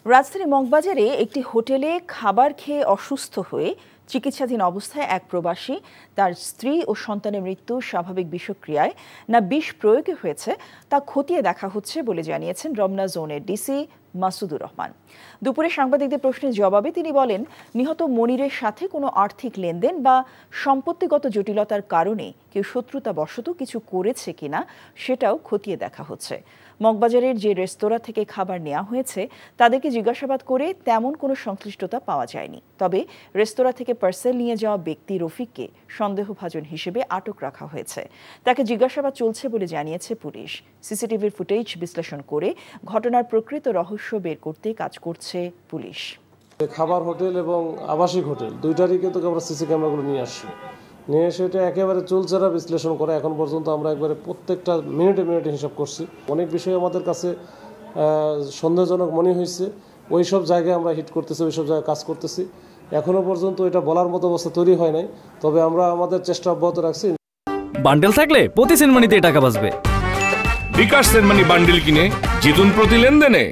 রাজধানী মগবাজারে একটি হোটেলে খাবার খেয়ে অসুস্থ হয়ে চিকিৎসাধীন অবস্থায় এক প্রবাসী তার স্ত্রী ও সন্তানের মৃত্যু স্বাভাবিক বিষক্রিয়ায় না বিষ প্রয়োগে হয়েছে তা খতিয়ে দেখা হচ্ছে বলে জানিয়েছেন রমনা জোনের ডিসি মাসুদুর রহমান। দুপুরে সাংবাদিকদের প্রশ্নের জবাবে তিনি বলেন, নিহত মনিরের সাথে কোনো আর্থিক লেনদেন বা সম্পত্তিগত জটিলতার কারণে কেউ শত্রুতাবশত কিছু করেছে কিনা সেটাও খতিয়ে দেখা হচ্ছে। মগবাজারের যে রেস্তোরাঁ থেকে খাবার নেওয়া হয়েছে তাদেরকে জিজ্ঞাসাবাদ করে তেমন কোনো সংশ্লিষ্টতা পাওয়া যায়নি। তবে রেস্তোরাঁ থেকে পার্সেল নিয়ে যাওয়া ব্যক্তি রফিককে সন্দেহভাজন হিসেবে আটক রাখা হয়েছে। তাকে জিজ্ঞাসাবাদ চলছে বলে জানিয়েছে পুলিশ। সিসিটিভির ফুটেজ বিশ্লেষণ করে ঘটনার প্রকৃত রহস্য বের করতে কাজ করছে পুলিশ। খাবার হোটেল এবং আবাসিক হোটেল দুইটারই কিন্তু আমরা সিসি ক্যামেরাগুলো নিয়ে এসে এটা একেবারে চুলচেরা বিশ্লেষণ করে এখন পর্যন্ত আমরা একবারে প্রত্যেকটা মিনিটে মিনিটে হিসাব করছি। অনেক বিষয় আমাদের কাছে সন্দেহজনক মনে হয়েছে, ওই সব জায়গায় আমরা হিট করতেছি, ওই সব জায়গায় কাজ করতেছি। এখনো পর্যন্ত এটা বলার মতো অবস্থা তৈরি হয় নাই, তবে আমরা আমাদের চেষ্টা অব্যাহত রাখছি। বান্ডেল থাকলে প্রতি সেনমানিতে টাকা বাঁচবে। বিকাশ সেনমানি বান্ডেল কিনে জিতুন প্রতি লেনদেনে।